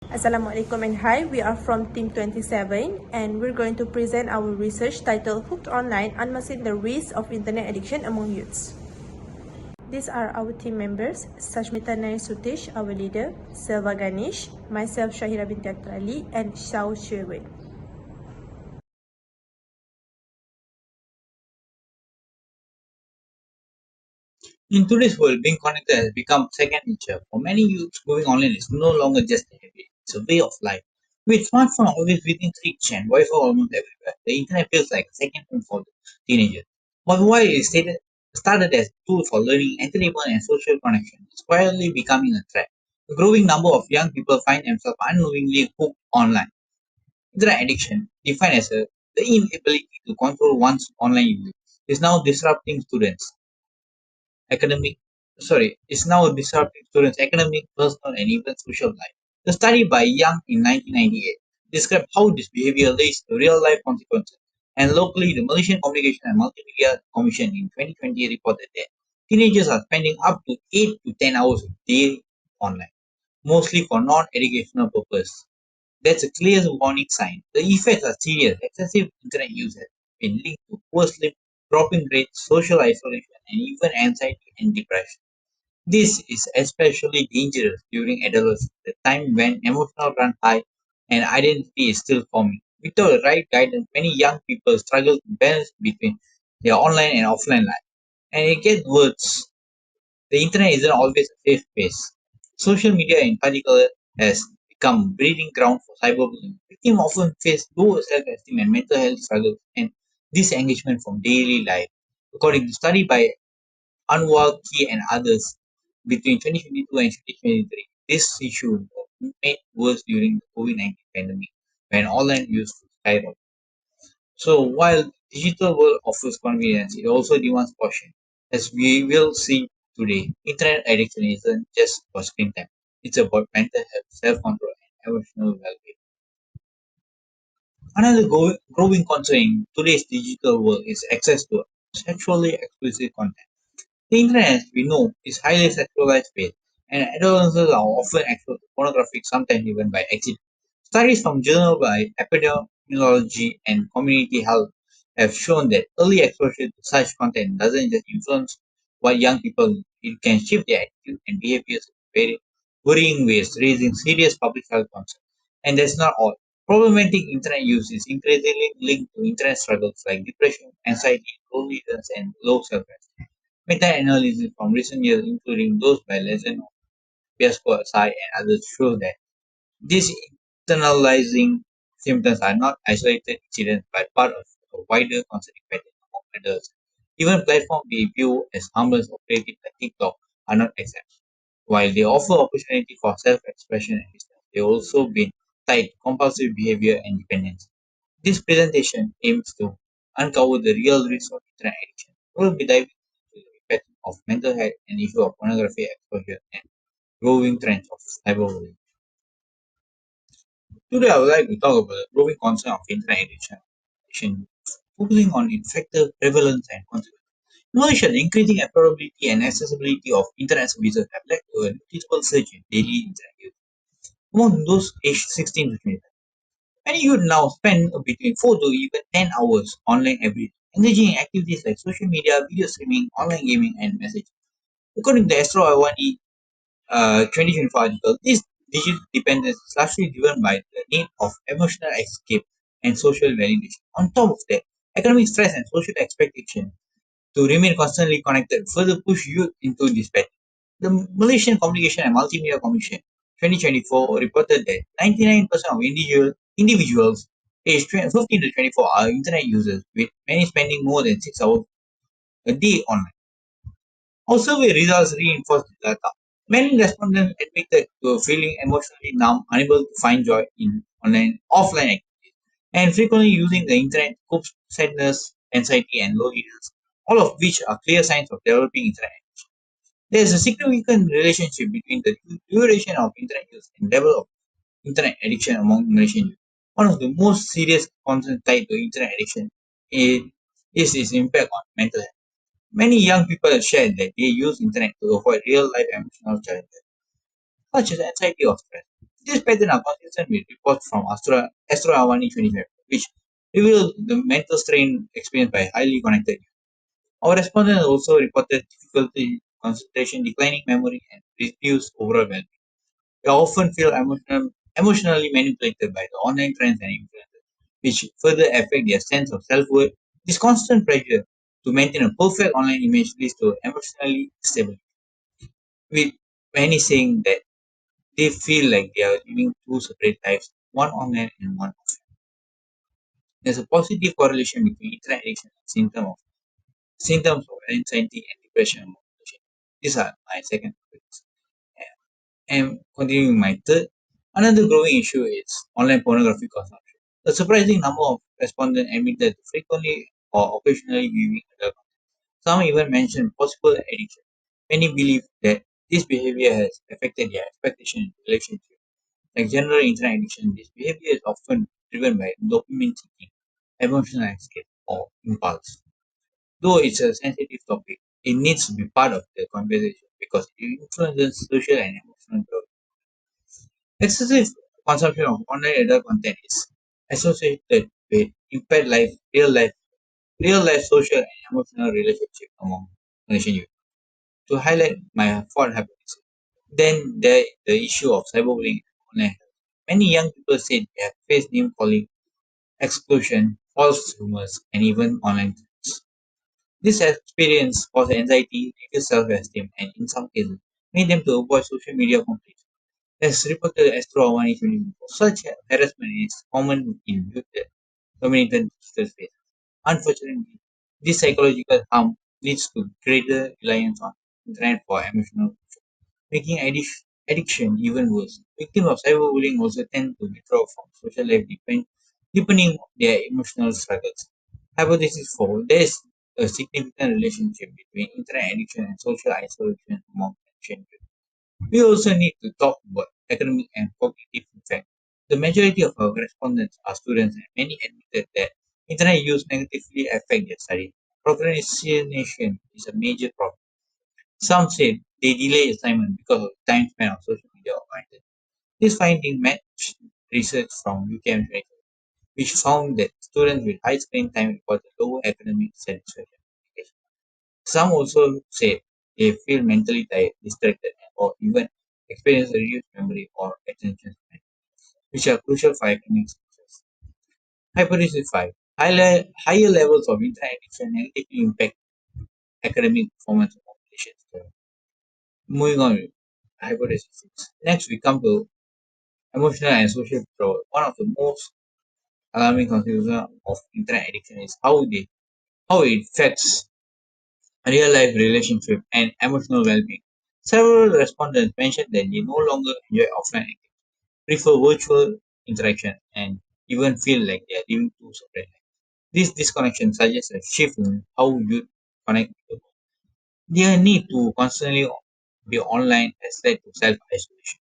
Assalamualaikum and hi, we are from Team 27 and we're going to present our research titled Hooked Online, Unmasking the Risk of Internet Addiction Among Youths. These are our team members: Sashmitha, Nair, Suthesh, our leader; Selva, Ganesh; myself, Shahira, Binti, and Shao XueWen. In today's world, being connected has become second nature. For many youths, going online is no longer just a habit, it's a way of life. With smartphone always within reach and Wi-Fi almost everywhere, the internet feels like a second home for the teenagers. But while started as a tool for learning, entertainment, and social connection, it's quietly becoming a threat. A growing number of young people find themselves unknowingly hooked online. Internet addiction, defined as the inability to control one's online use, is now disrupting students academic is now disrupting students' academic, personal, and even social life. The study by Young in 1998 described how this behavior leads to real-life consequences, and locally, the Malaysian Communication and Multimedia Commission in 2020 reported that teenagers are spending up to 8 to 10 hours a day online, mostly for non-educational purposes. That's a clear warning sign. The effects are serious. Excessive internet use has been linked to poor sleep, dropping grades, social isolation, and even anxiety and depression. This is especially dangerous during adolescence, the time when emotional run high and identity is still forming. Without the right guidance, many young people struggle to balance between their online and offline life. And it gets worse. The internet isn't always a safe space. Social media, in particular, has become a breeding ground for cyberbullying. Victims often face low self-esteem and mental health struggles and disengagement from daily life. According to study by Anwar Key and others, between 2022 and 2023, this issue was made worse during the COVID-19 pandemic when online use skyrocketed. So while digital world offers convenience, it also demands caution. As we will see today, internet addiction isn't just for screen time. It's about mental health, self-control, and emotional well-being. Another growing concern in today's digital world is access to sexually explicit content. The internet, as we know, is highly sexualized space, and adolescents are often exposed to pornography, sometimes even by accident. Studies from journals by epidemiology and community health have shown that early exposure to such content doesn't just influence what young people do, it can shift their attitude and behaviors in very worrying ways, raising serious public health concerns. And that's not all. Problematic internet use is increasingly linked to internet struggles like depression, anxiety, loneliness, and low self-esteem. Meta-analysis from recent years, including those by Lezen, Piasco, Sai, and others, show that these internalizing symptoms are not isolated incidents but part of a wider concerning pattern among adults. Even platforms we view as harmless or creative like TikTok are not exempt. While they offer opportunity for self-expression and business, they also been tied to compulsive behavior and dependence. This presentation aims to uncover the real risks of internet addiction. We will be diving into the effects of mental health and issue of pornography exposure and growing trends of cyberbullying. Today, I would like to talk about the growing concern of internet addiction, focusing on its factor, prevalence, and consequences. In Malaysia, the increasing affordability and accessibility of internet services have led to a noticeable surge in daily internet use. Among those aged 16 to 25, many youth now spend between 4 to even 10 hours online every day, engaging in activities like social media, video streaming, online gaming, and messaging. According to the Astro Awani 2024 article, this digital dependence is largely driven by the need of emotional escape and social validation. On top of that, economic stress and social expectation to remain constantly connected further push youth into this pattern. The Malaysian Communication and Multimedia Commission 2024 reported that 99% of individuals aged 15 to 24 are internet users, with many spending more than 6 hours a day online. Our survey results reinforce the data. Many respondents admitted to feeling emotionally numb, unable to find joy in offline activities, and frequently using the internet to cope with sadness, anxiety, and loneliness, all of which are clear signs of developing internet. There is a significant relationship between the duration of internet use and level of internet addiction among Malaysian youth. One of the most serious concerns tied to internet addiction is, is its impact on mental health. Many young people have shared that they use internet to avoid real life emotional challenges, such as anxiety or stress. This pattern are consistent with reports from Astro Avani 25, which reveal the mental strain experienced by highly connected. Our respondents also reported difficulty concentration, declining memory, and reduced overall well-being. They often feel emotionally manipulated by the online trends and influences, which further affect their sense of self-worth. This constant pressure to maintain a perfect online image leads to emotionally stability, with many saying that they feel like they are living two separate lives, one online and one offline. There's a positive correlation between internet addiction and symptoms of anxiety and depression among patients. These are my second topics. And continuing my third, another growing issue is online pornography consumption. A surprising number of respondents admitted to frequently or occasionally viewing adult content. Some even mentioned possible addiction. Many believe that this behavior has affected their expectation in relationships. Like general internet addiction, this behavior is often driven by dopamine seeking, emotional escape, or impulse. Though it's a sensitive topic, it needs to be part of the conversation because it influences social and emotional growth. Excessive consumption of online adult content is associated with impaired real life social and emotional relationship among Malaysian youth. To highlight my fourth hypothesis, then there the issue of cyberbullying and online health. Many young people say they have faced name calling, exclusion, false rumors, and even online threats. This experience caused anxiety, reduced self-esteem, and in some cases made them to avoid social media completely. As reported Astro One such harassment is common in youth dominated digital space. Unfortunately, this psychological harm leads to greater reliance on internet for emotional making addiction even worse. Victims of cyberbullying also tend to withdraw from social life, deepening their emotional struggles. Hypothesis 4. There is a significant relationship between internet addiction and social isolation among addiction. We also need to talk about academic and cognitive effect. The majority of our respondents are students and many admitted that internet use negatively affect their study. Procrastination is a major problem. Some said they delay assignment because of time spent on social media or internet. This finding matched research from UKM, which found that students with high screen time reported lower academic satisfaction. Some also said they feel mentally tired, distracted, or even experience a reduced memory or attention span, which are crucial for academic success. Hypothesis 5. Higher levels of internet addiction negatively impact academic performance of populations. Moving on with hypothesis 6. Next, we come to emotional and social withdrawal. One of the most alarming consequences of internet addiction is how it affects real life relationship and emotional well-being. Several respondents mentioned that they no longer enjoy offline activities, prefer virtual interaction, and even feel like they are living two separate lives. This disconnection suggests a shift in how youth connect with the world. Their need to constantly be online has led to self-isolation,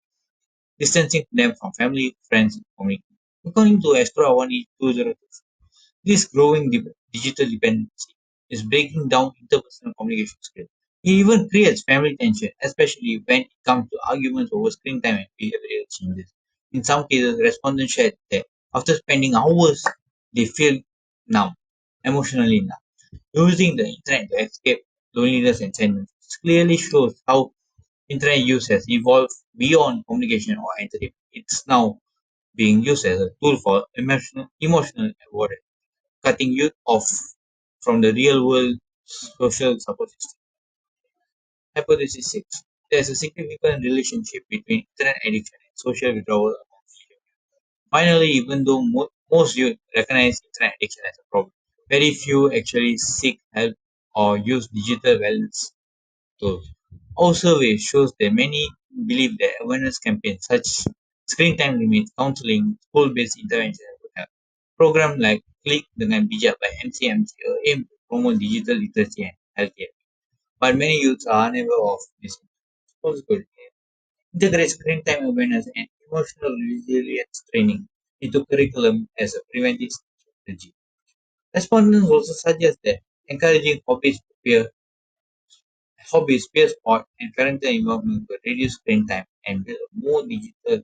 distancing them from family, friends, and community. According to Astro Awani 2002, this growing digital dependency is breaking down interpersonal communication skills. It even creates family tension, especially when it comes to arguments over screen time and behavioral changes. In some cases, respondents shared that after spending hours, they feel numb, emotionally numb. Using the internet to escape loneliness and sadness clearly shows how internet use has evolved beyond communication or entertainment. It's now being used as a tool for emotional avoidance, cutting youth off from the real world social support system. Hypothesis 6. There is a significant relationship between internet addiction and social withdrawal among teenagers. Finally, even though most youth recognize internet addiction as a problem, very few actually seek help or use digital wellness tools. Our survey shows that many believe that awareness campaigns such screen time limits, counseling, school-based interventions would help. Programs like Klik dengan Bijak by MCMC aim to promote digital literacy and healthcare. But many youths are unaware of this. Schools could integrate screen time awareness and emotional resilience training into curriculum as a preventive strategy. Respondents also suggest that encouraging hobbies, peer sport, and parental involvement could reduce screen time and build a more digital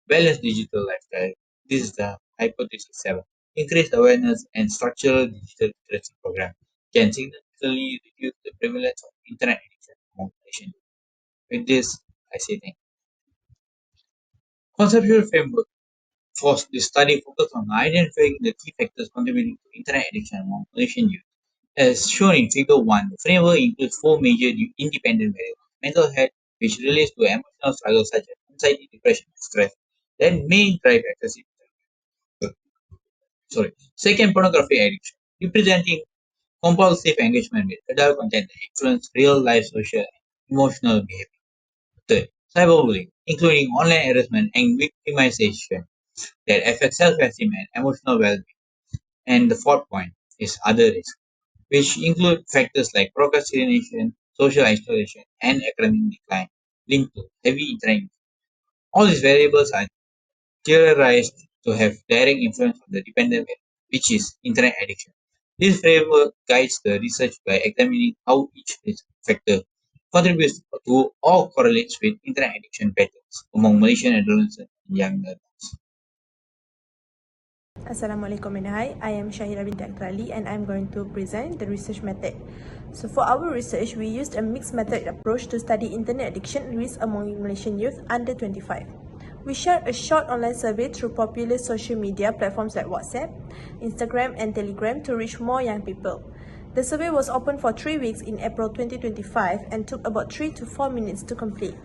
Balanced digital lifestyle. This is the hypothesis 7. Increased awareness and structural digital literacy program can significantly reduce the prevalence of internet addiction among Asian youth. With this, I say thank you. Conceptual framework for this study focused on identifying the key factors contributing to internet addiction among Malaysian youth. As shown in Figure 1, the framework includes four major independent variables: mental health, which relates to emotional struggles such as anxiety, depression, and stress, that may drive excessive. Sorry. Second, pornography addiction, representing compulsive engagement with adult content that influence real life social and emotional behavior. Third, cyberbullying, including online harassment and victimization that affect self-esteem and emotional well-being. And the fourth point is other risks, which include factors like procrastination, social isolation, and academic decline linked to heavy internet use. All these variables are theorized to have direct influence on the dependent variable, which is internet addiction. This framework guides the research by examining how each risk factor contributes to or correlates with internet addiction patterns among Malaysian adolescents and young adults. Assalamualaikum and hi, I am Shahira Binti Akhter and I'm going to present the research method. So for our research, we used a mixed method approach to study internet addiction risk among Malaysian youth under 25. We shared a short online survey through popular social media platforms like WhatsApp, Instagram and Telegram to reach more young people. The survey was open for 3 weeks in April 2025 and took about 3 to 4 minutes to complete.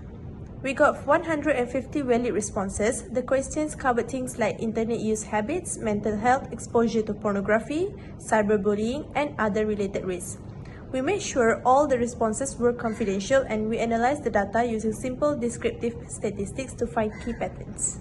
We got 150 valid responses. The questions covered things like internet use habits, mental health, exposure to pornography, cyberbullying, and other related risks. We made sure all the responses were confidential and we analyzed the data using simple descriptive statistics to find key patterns.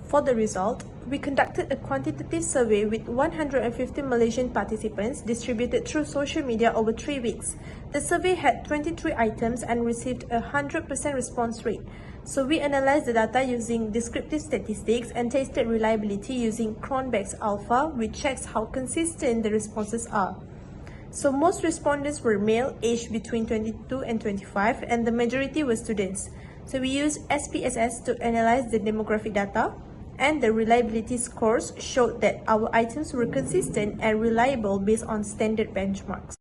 For the result, we conducted a quantitative survey with 150 Malaysian participants distributed through social media over 3 weeks. The survey had 23 items and received a 100% response rate. So we analyzed the data using descriptive statistics and tested reliability using Cronbach's alpha, which checks how consistent the responses are. So most respondents were male, aged between 22 and 25, and the majority were students. So we used SPSS to analyze the demographic data, and the reliability scores showed that our items were consistent and reliable based on standard benchmarks.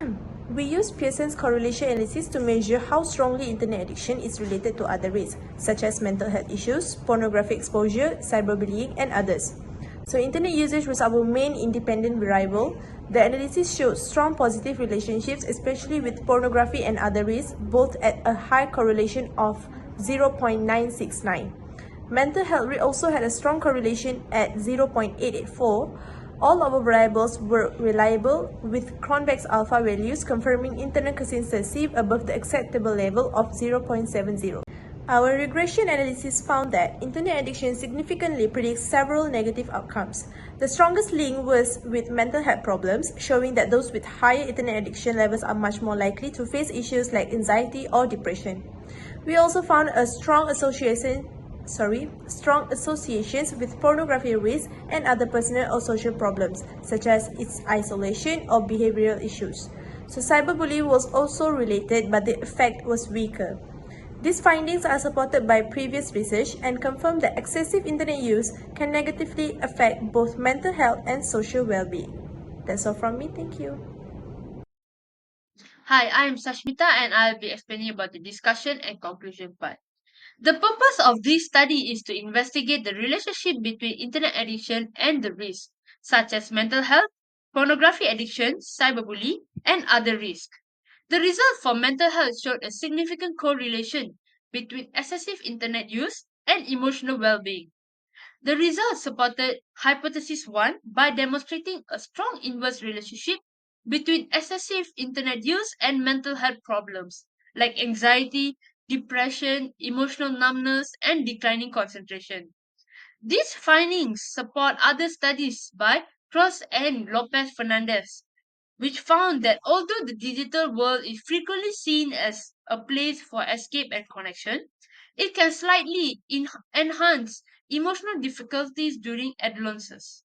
We used Pearson's correlation analysis to measure how strongly internet addiction is related to other risks, such as mental health issues, pornography exposure, cyberbullying, and others. So internet usage was our main independent variable. The analysis showed strong positive relationships, especially with pornography and other risks, both at a high correlation of 0.969. Mental health rate also had a strong correlation at 0.884. All our variables were reliable, with Cronbach's alpha values confirming internet consistency above the acceptable level of 0.70. Our regression analysis found that internet addiction significantly predicts several negative outcomes. The strongest link was with mental health problems, showing that those with higher internet addiction levels are much more likely to face issues like anxiety or depression. We also found a strong associations with pornography risk and other personal or social problems, such as its isolation or behavioral issues. So cyberbullying was also related, but the effect was weaker. These findings are supported by previous research and confirm that excessive internet use can negatively affect both mental health and social well-being. That's all from me. Thank you. Hi, I'm Sashmitha and I'll be explaining about the discussion and conclusion part. The purpose of this study is to investigate the relationship between internet addiction and the risks, such as mental health, pornography addiction, cyberbullying, and other risks. The result for mental health showed a significant correlation between excessive internet use and emotional well-being. The results supported hypothesis 1 by demonstrating a strong inverse relationship between excessive internet use and mental health problems like anxiety, depression, emotional numbness, and declining concentration. These findings support other studies by Cross and Lopez Fernandez, which found that although the digital world is frequently seen as a place for escape and connection, it can slightly enhance emotional difficulties during adolescence.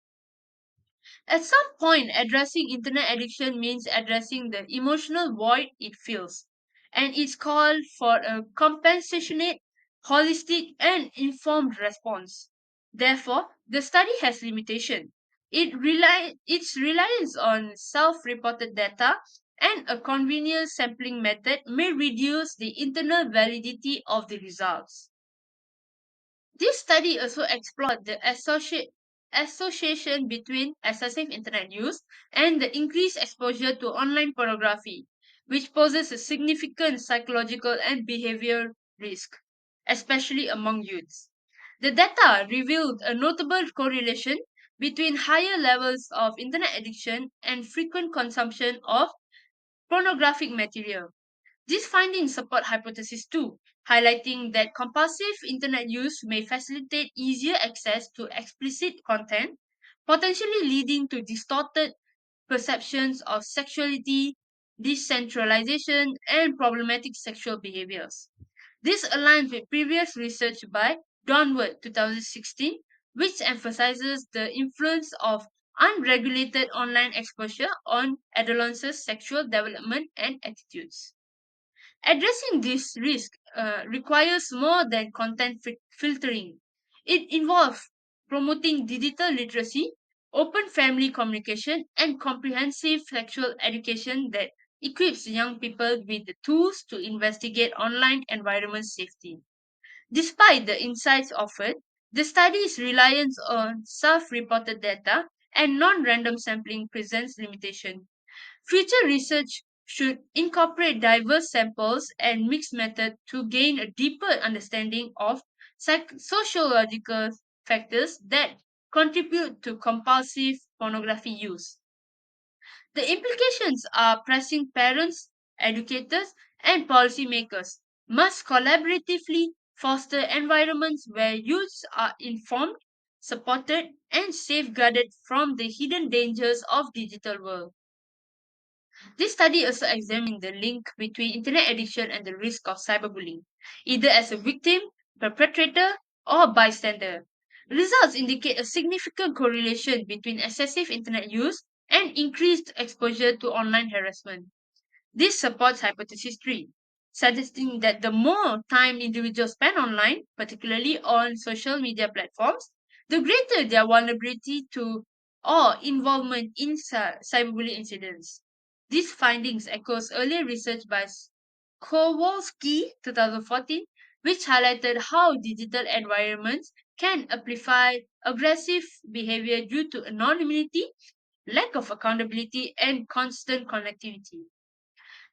At some point, addressing internet addiction means addressing the emotional void it fills, and it's called for a compassionate, holistic, and informed response. Therefore, the study has limitation. Its reliance on self-reported data and a convenient sampling method may reduce the internal validity of the results. This study also explored the association between excessive internet use and the increased exposure to online pornography, which poses a significant psychological and behavioral risk, especially among youths. The data revealed a notable correlation between higher levels of internet addiction and frequent consumption of pornographic material. These findings support hypothesis 2, highlighting that compulsive internet use may facilitate easier access to explicit content, potentially leading to distorted perceptions of sexuality, decentralization, and problematic sexual behaviors. This aligns with previous research by Donwood 2016, which emphasizes the influence of unregulated online exposure on adolescents' sexual development and attitudes. Addressing this risk requires more than content filtering. It involves promoting digital literacy, open family communication, and comprehensive sexual education that equips young people with the tools to investigate online environment safety. Despite the insights offered, the study's reliance on self reported data and non random sampling presents limitations. Future research should incorporate diverse samples and mixed methods to gain a deeper understanding of sociological factors that contribute to compulsive pornography use. The implications are pressing parents, educators, and policymakers must collaboratively foster environments where youths are informed, supported, and safeguarded from the hidden dangers of digital world. This study also examined the link between internet addiction and the risk of cyberbullying, either as a victim, perpetrator, or bystander. Results indicate a significant correlation between excessive internet use and increased exposure to online harassment. This supports hypothesis 3, suggesting that the more time individuals spend online, particularly on social media platforms, the greater their vulnerability to or involvement in cyberbullying incidents. These findings echoes earlier research by Kowalski 2014, which highlighted how digital environments can amplify aggressive behavior due to anonymity, lack of accountability, and constant connectivity.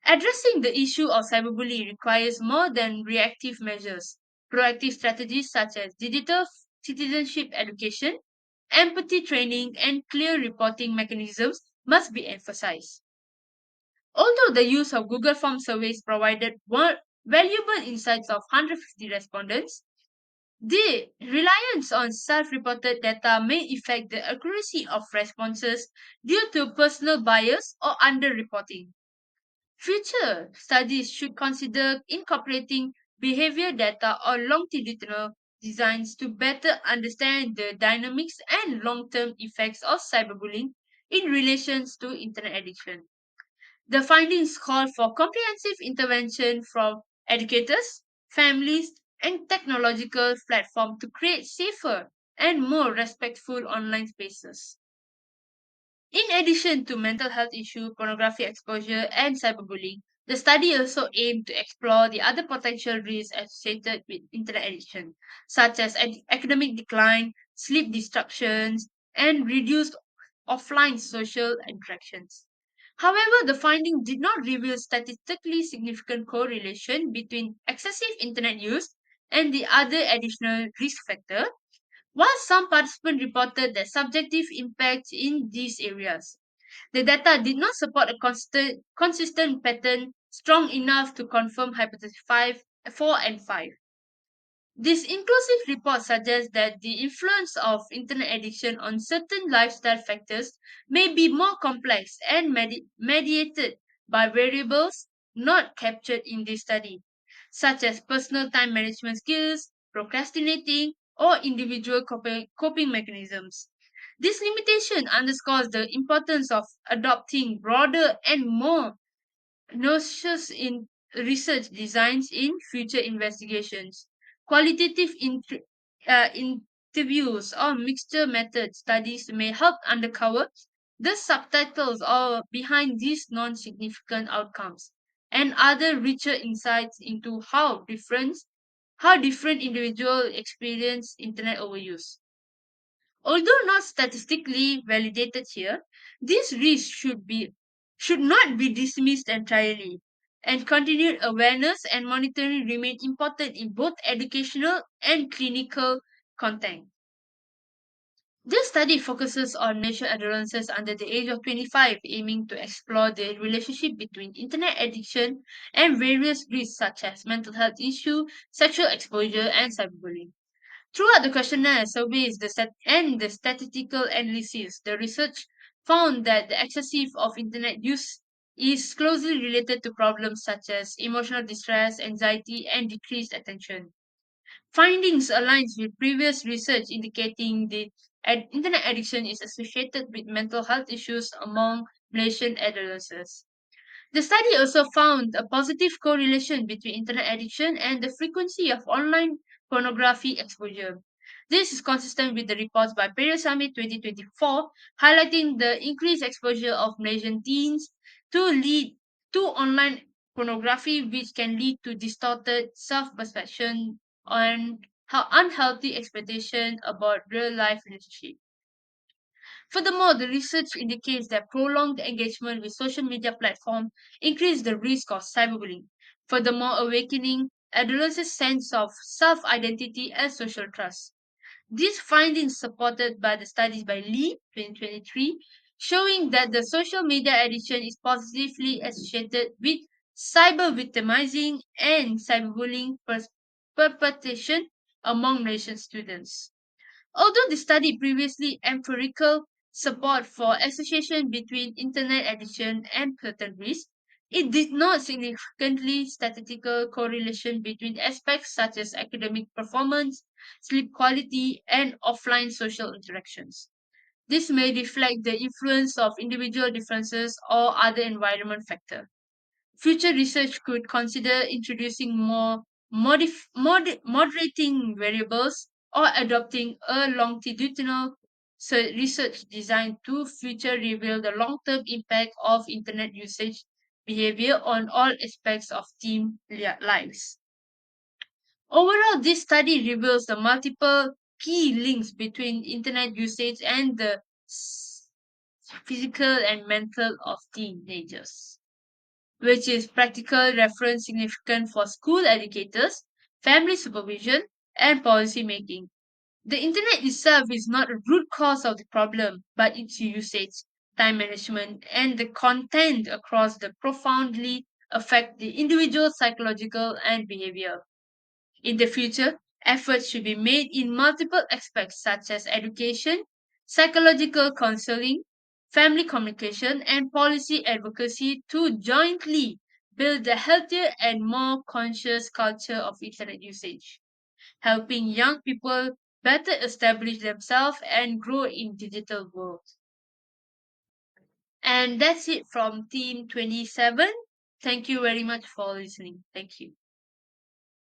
Addressing the issue of cyberbullying requires more than reactive measures. Proactive strategies such as digital citizenship education, empathy training, and clear reporting mechanisms must be emphasized. Although the use of Google Form surveys provided valuable insights of 150 respondents, the reliance on self reported data may affect the accuracy of responses due to personal bias or underreporting. Future studies should consider incorporating behavior data or longitudinal designs to better understand the dynamics and long term effects of cyberbullying in relation to internet addiction. The findings call for comprehensive intervention from educators, families, and technological platforms to create safer and more respectful online spaces. In addition to mental health issues, pornography exposure, and cyberbullying, the study also aimed to explore the other potential risks associated with internet addiction, such as academic decline, sleep disruptions, and reduced offline social interactions. However, the finding did not reveal statistically significant correlation between excessive internet use and the other additional risk factor, while some participants reported their subjective impacts in these areas. The data did not support a consistent pattern strong enough to confirm hypothesis 5, 4, and 5. This inclusive report suggests that the influence of internet addiction on certain lifestyle factors may be more complex and mediated by variables not captured in this study, such as personal time management skills, procrastinating, or individual coping mechanisms. This limitation underscores the importance of adopting broader and more notious in research designs in future investigations. Qualitative interviews, or mixture method studies may help uncover the subtitles or behind these non-significant outcomes and other richer insights into how different individuals experience internet overuse. Although not statistically validated here, these risks should not be dismissed entirely, and continued awareness and monitoring remain important in both educational and clinical content. This study focuses on Malaysian adolescents under the age of 25, aiming to explore the relationship between internet addiction and various risks such as mental health issues, sexual exposure, and cyberbullying. Throughout the questionnaire, surveys, and the statistical analysis, the research found that the excessive of internet use is closely related to problems such as emotional distress, anxiety, and decreased attention. Findings aligns with previous research indicating the internet addiction is associated with mental health issues among Malaysian adolescents. The study also found a positive correlation between internet addiction and the frequency of online pornography exposure. This is consistent with the reports by Paris Summit 2024, highlighting the increased exposure of Malaysian teens to online pornography, which can lead to distorted self-perception and unhealthy expectation about real-life relationships. Furthermore, the research indicates that prolonged engagement with social media platforms increase the risk of cyberbullying, furthermore awakening adolescents' sense of self-identity and social trust. These findings supported by the studies by Lee 2023 showing that the social media addiction is positively associated with cyber victimizing and cyberbullying perpetration among Malaysian students. Although the study previously empirical support for association between internet addiction and certain risks, it did not significantly statistical correlation between aspects such as academic performance, sleep quality, and offline social interactions. This may reflect the influence of individual differences or other environment factors. Future research could consider introducing more moderating variables or adopting a longitudinal research designed to future reveal the long-term impact of internet usage behavior on all aspects of teen lives. Overall, this study reveals the multiple key links between internet usage and the physical and mental of teenagers, which is practical reference significant for school educators, family supervision, and policy making. The internet itself is not a root cause of the problem, but its usage, time management, and the content across the profoundly affect the individual psychological and behavior. In the future, efforts should be made in multiple aspects such as education, psychological counseling, family communication, and policy advocacy to jointly build a healthier and more conscious culture of internet usage, helping young people better establish themselves and grow in digital world. And that's it from Team 27. Thank you very much for listening. Thank you.